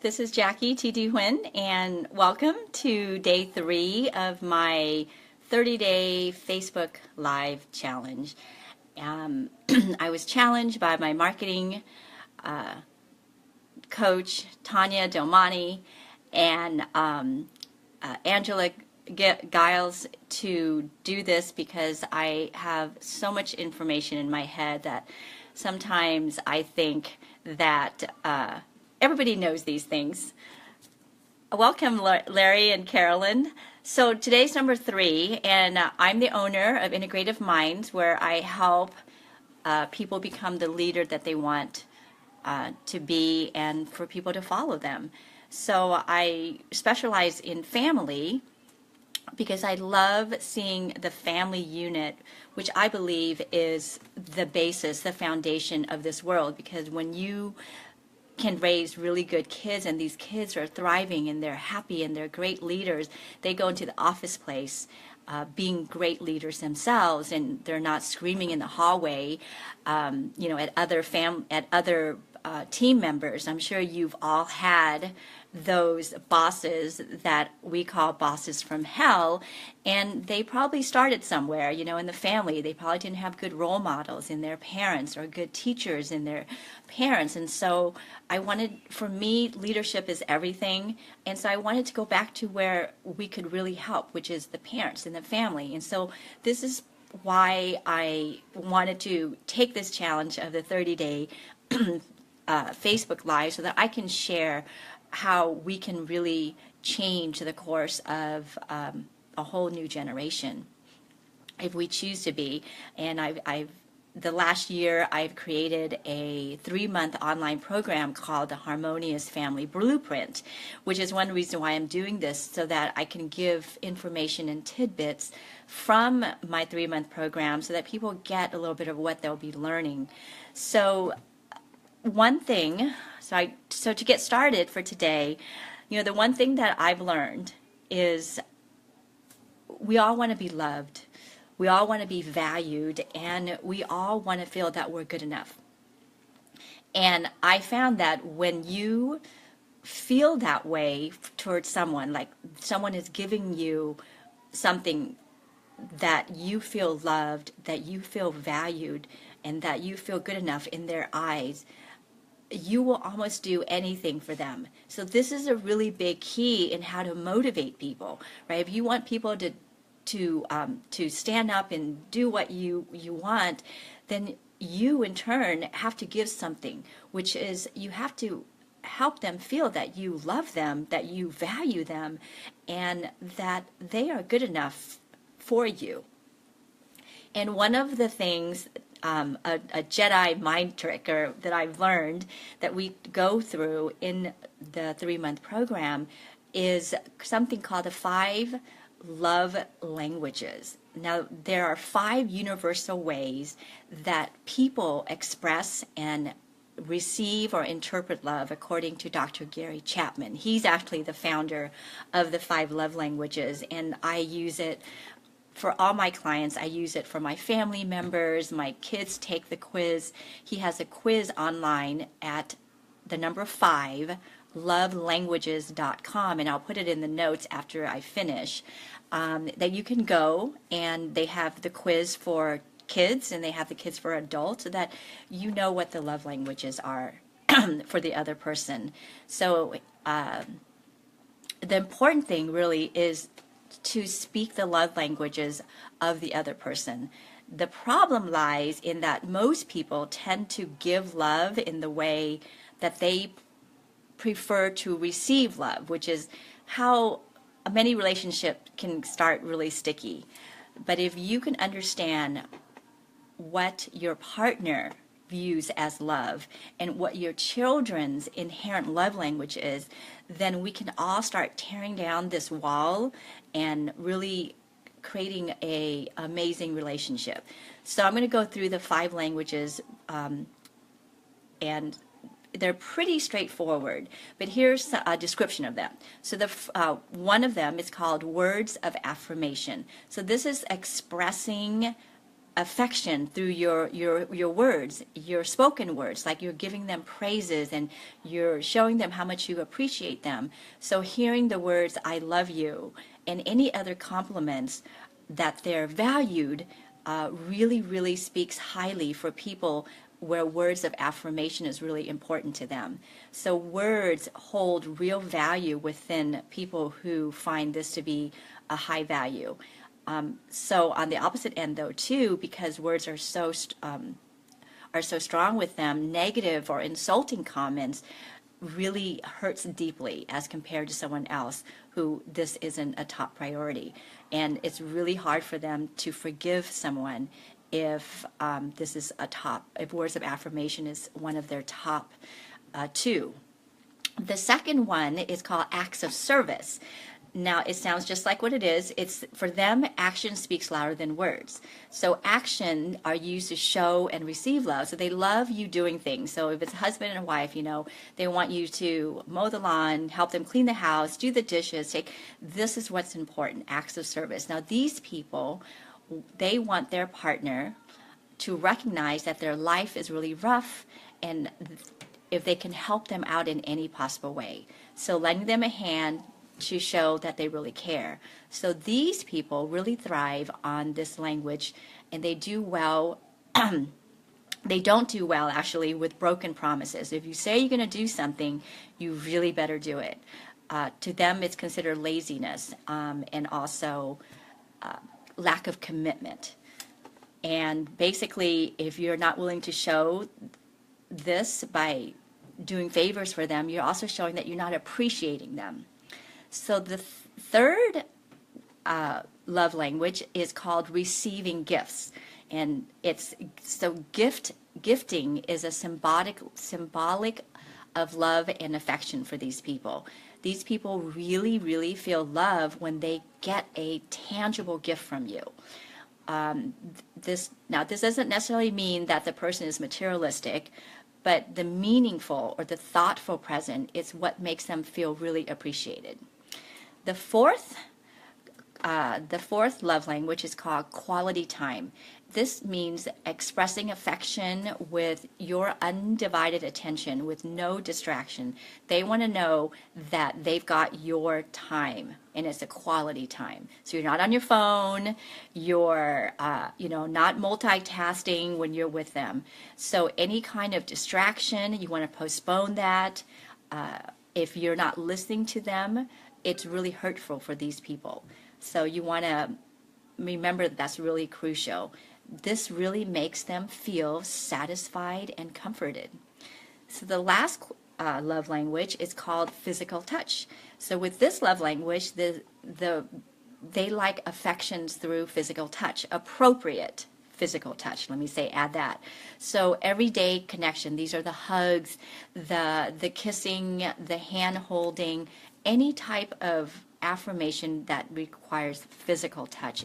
This is Jackie T.D. Huynh, and welcome to day 3 of my 30-day Facebook Live challenge. I was challenged by my marketing coach, Tanya Delmani, and Angela Giles to do this because I have so much information in my head that sometimes I think that everybody knows these things. Welcome, Larry and Carolyn. So today's number 3, and I'm the owner of Integrative Minds, where I help people become the leader that they want to be and for people to follow them. So I specialize in family because I love seeing the family unit, which I believe is the basis, the foundation of this world, because when you can raise really good kids and these kids are thriving and they're happy and they're great leaders, they go into the office place being great leaders themselves, and they're not screaming in the hallway at other team members. I'm sure you've all had those bosses that we call bosses from hell, and they probably started somewhere, in the family. They probably didn't have good role models in their parents or good teachers in their parents. And so for me, leadership is everything. And so I wanted to go back to where we could really help, which is the parents and the family. And so this is why I wanted to take this challenge of the 30-day Facebook Live, so that I can share how we can really change the course of a whole new generation if we choose to be. And the last year I've created a 3-month online program called the Harmonious Family Blueprint, which is one reason why I'm doing this, so that I can give information and tidbits from my 3-month program so that people get a little bit of what they'll be learning. So one thing, so to get started for today, the one thing that I've learned is we all want to be loved, we all want to be valued, and we all want to feel that we're good enough. And I found that when you feel that way towards someone, like someone is giving you something that you feel loved, that you feel valued, and that you feel good enough in their eyes, you will almost do anything for them. So this is a really big key in how to motivate people, right? If you want people to stand up and do what you want, then you in turn have to give something, which is you have to help them feel that you love them, that you value them, and that they are good enough for you. And one of the things, a Jedi mind trick that I've learned that we go through in the 3-month program is something called the 5 love languages. Now, there are 5 universal ways that people express and receive or interpret love, according to Dr. Gary Chapman. He's actually the founder of the 5 love languages, and I use it for all my clients. I use it for my family members. My kids take the quiz. He has a quiz online at the number 5 lovelanguages.com, and I'll put it in the notes after I finish, that you can go, and they have the quiz for kids and they have the kids for adults, so that you know what the love languages are for the other person. So the important thing really is to speak the love languages of the other person. The problem lies in that most people tend to give love in the way that they prefer to receive love, which is how many relationships can start really sticky. But if you can understand what your partner views as love and what your children's inherent love language is, then we can all start tearing down this wall and really creating an amazing relationship. So I'm going to go through the 5 languages, and they're pretty straightforward, but here's a description of them. So one of them is called words of affirmation. So this is expressing affection through your words, your spoken words, like you're giving them praises and you're showing them how much you appreciate them. So hearing the words "I love you" and any other compliments that they're valued really, really speaks highly for people where words of affirmation is really important to them. So words hold real value within people who find this to be a high value. So on the opposite end, though, too, because words are so strong with them, negative or insulting comments really hurts deeply as compared to someone else who this isn't a top priority. And it's really hard for them to forgive someone if this is if words of affirmation is one of their top two. The second one is called acts of service. Now, it sounds just like what it is. It's for them, action speaks louder than words. So action are used to show and receive love. So they love you doing things. So if it's a husband and a wife, they want you to mow the lawn, help them clean the house, do the dishes. This is what's important, acts of service. Now, these people, they want their partner to recognize that their life is really rough and if they can help them out in any possible way. So lending them a hand to show that they really care. So these people really thrive on this language and they do well. They don't do well actually with broken promises. If you say you're going to do something, you really better do it. To them, it's considered laziness and also lack of commitment. And basically, if you're not willing to show this by doing favors for them, you're also showing that you're not appreciating them. So the third love language is called receiving gifts. And gifting is a symbolic of love and affection for these people. These people really, really feel love when they get a tangible gift from you. This doesn't necessarily mean that the person is materialistic, but the meaningful or the thoughtful present is what makes them feel really appreciated. The fourth love language is called quality time. This means expressing affection with your undivided attention, with no distraction. They want to know that they've got your time, and it's a quality time. So you're not on your phone, you're not multitasking when you're with them. So any kind of distraction, you want to postpone that. If you're not listening to them, it's really hurtful for these people. So you want to remember that that's really crucial. This really makes them feel satisfied and comforted. So the last love language is called physical touch. So with this love language, they like affections through physical touch, appropriate physical touch. Let me add that. So everyday connection. These are the hugs, the kissing, the hand holding. Any type of affirmation that requires physical touch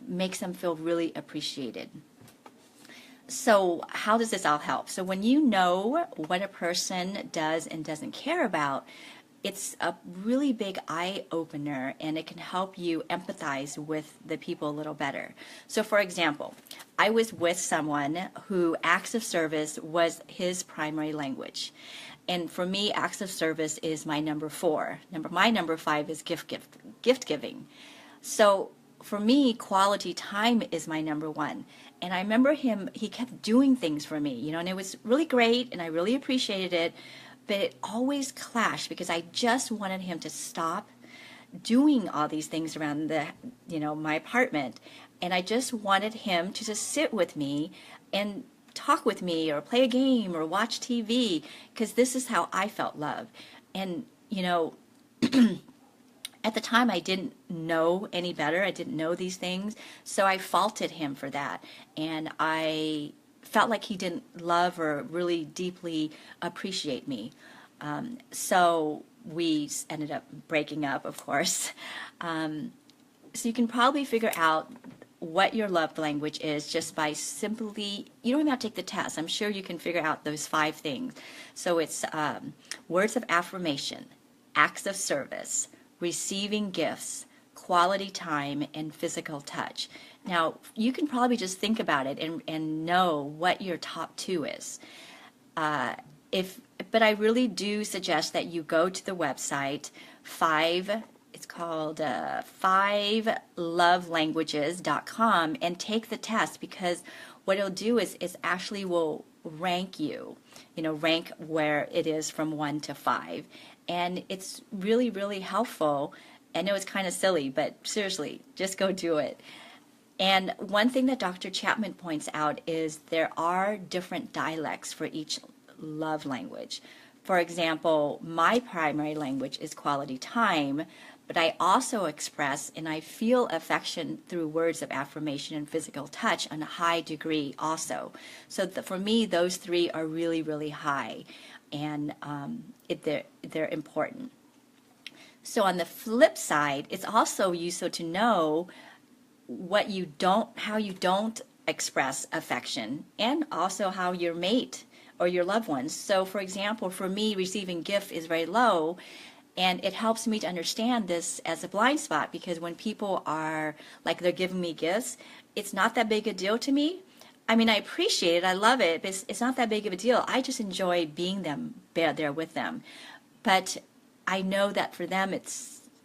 makes them feel really appreciated. So how does this all help? So when you know what a person does and doesn't care about, it's a really big eye-opener and it can help you empathize with the people a little better. So for example, I was with someone who acts of service was his primary language. And for me, acts of service is my number 4. My number 5 is gift giving. So for me, quality time is my number 1. And I remember he kept doing things for me, and it was really great and I really appreciated it, but it always clashed because I just wanted him to stop doing all these things around my apartment. And I just wanted him to just sit with me and talk with me or play a game or watch TV, because this is how I felt love. And at the time I didn't know any better. I didn't know these things, so I faulted him for that, and I felt like he didn't love or really deeply appreciate me. So we ended up breaking up, of course. So you can probably figure out what your love language is just by simply, you don't even have to take the test. I'm sure you can figure out those 5 things. So it's words of affirmation, acts of service, receiving gifts, quality time, and physical touch. Now, you can probably just think about it and know what your top two is. Uh, if, but I really do suggest that you go to the website, it's called 5lovelanguages.com, and take the test, because what it'll do is actually will rank you, rank where it is from 1 to 5. And it's really, really helpful. I know it's kind of silly, but seriously, just go do it. And one thing that Dr. Chapman points out is there are different dialects for each love language. For example, my primary language is quality time, but I also express and I feel affection through words of affirmation and physical touch on a high degree also. So for me, those three are really, really high, and they're important. So on the flip side, it's also useful to know how you don't express affection, and also how your mate or your loved ones. So for example, for me, receiving gift is very low, and it helps me to understand this as a blind spot, because when people are like they're giving me gifts, it's not that big a deal to me. I mean, I appreciate it, I love it, but it's not that big of a deal. I just enjoy being there with them. But I know that for them,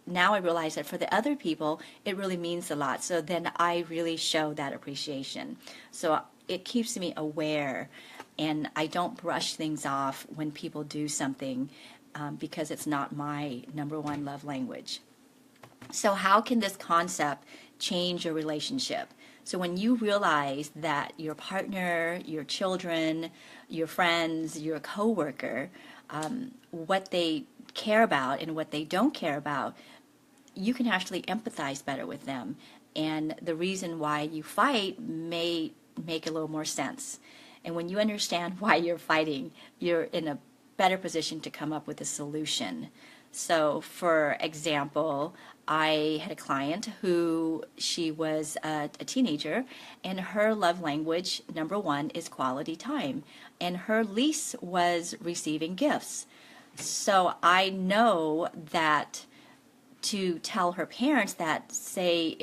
now I realize that for the other people, it really means a lot. So then I really show that appreciation. So it keeps me aware, and I don't brush things off when people do something because it's not my number one love language. So how can this concept change your relationship? So when you realize that your partner, your children, your friends, your coworker, what they care about and what they don't care about, you can actually empathize better with them. And the reason why you fight may make a little more sense. And when you understand why you're fighting, you're in a better position to come up with a solution. So, for example, I had a client who she was a teenager, and her love language, number one, is quality time. And her lease was receiving gifts. So I know that to tell her parents that, say,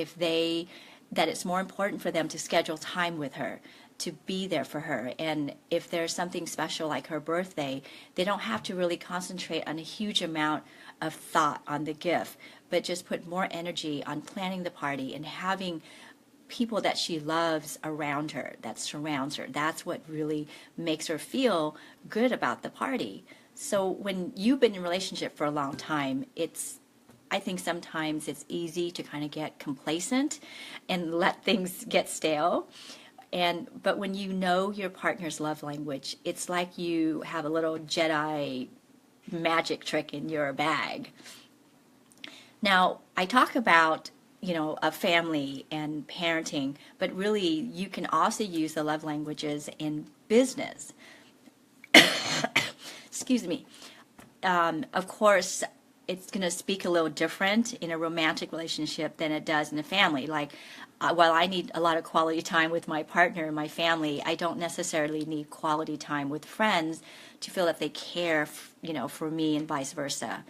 that it's more important for them to schedule time with her, to be there for her. And if there's something special like her birthday, they don't have to really concentrate on a huge amount of thought on the gift, but just put more energy on planning the party and having people that she loves around her, that surrounds her. That's what really makes her feel good about the party. So when you've been in a relationship for a long time, I think sometimes it's easy to kind of get complacent and let things get stale. But when you know your partner's love language, it's like you have a little Jedi magic trick in your bag. Now, I talk about, a family and parenting, but really you can also use the love languages in business. Excuse me. Of course, it's going to speak a little different in a romantic relationship than it does in a family. Like, while I need a lot of quality time with my partner and my family, I don't necessarily need quality time with friends to feel that they care, for me, and vice versa.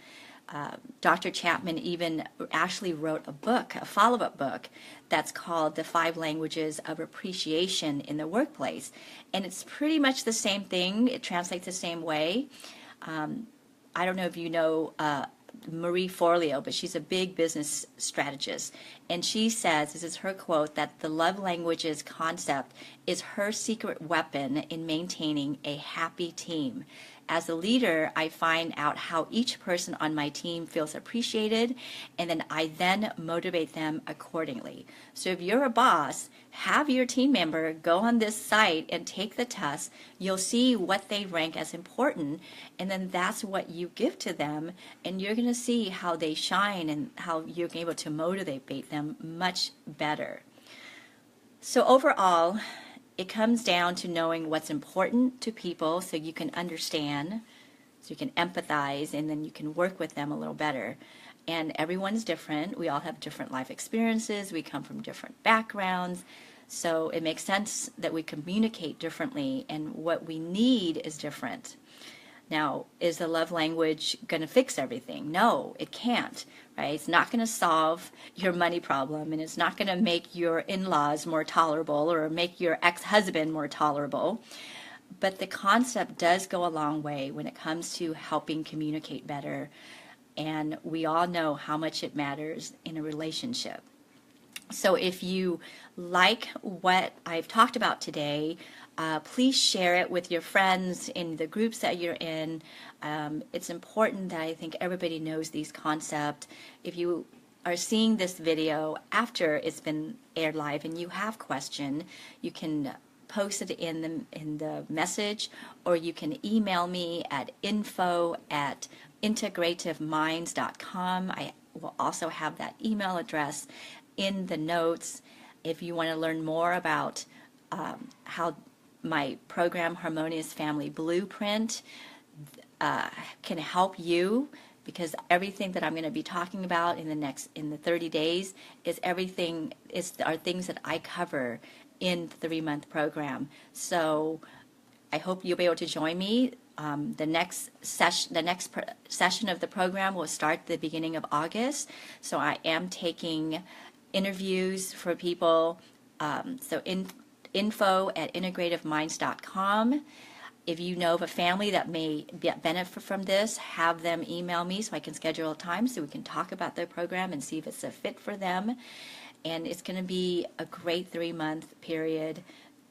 Dr. Chapman even actually wrote a follow-up book that's called The 5 Languages of Appreciation in the Workplace. And it's pretty much the same thing. It translates the same way. I don't know if you know Marie Forleo, but she's a big business strategist. And she says, this is her quote, that the love languages concept is her secret weapon in maintaining a happy team. As a leader, I find out how each person on my team feels appreciated, and then I motivate them accordingly. So if you're a boss, have your team member go on this site and take the test. You'll see what they rank as important, and then that's what you give to them, and you're going to see how they shine and how you're able to motivate them much better. So overall, it comes down to knowing what's important to people so you can understand, so you can empathize, and then you can work with them a little better. And everyone's different. We all have different life experiences. We come from different backgrounds. So it makes sense that we communicate differently, and what we need is different. Now, is the love language going to fix everything? No, it can't, right? It's not going to solve your money problem, and it's not going to make your in-laws more tolerable or make your ex-husband more tolerable. But the concept does go a long way when it comes to helping communicate better, and we all know how much it matters in a relationship. So if you like what I've talked about today, please share it with your friends in the groups that you're in. It's important that I think everybody knows these concepts. If you are seeing this video after it's been aired live and you have question, you can post it in the message, or you can email me at info@integrativeminds.com. I will also have that email address in the notes if you want to learn more about how my program Harmonious Family Blueprint can help you, because everything that I'm going to be talking about in the 30 days are things that I cover in the 3-month program. So I hope you'll be able to join me. The next session of the program will start the beginning of August. So I am taking interviews for people. So info@integrativeminds.com. If you know of a family that may benefit from this, have them email me so I can schedule a time so we can talk about their program and see if it's a fit for them. And it's going to be a great 3-month period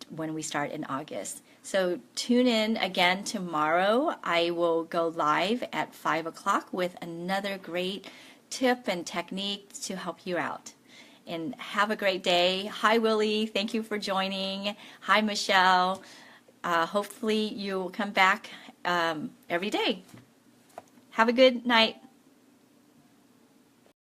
when we start in August. So tune in again tomorrow. I will go live at 5 o'clock with another great tip and technique to help you out. And have a great day. Hi, Willie. Thank you for joining. Hi, Michelle. Hopefully you will come back every day. Have a good night.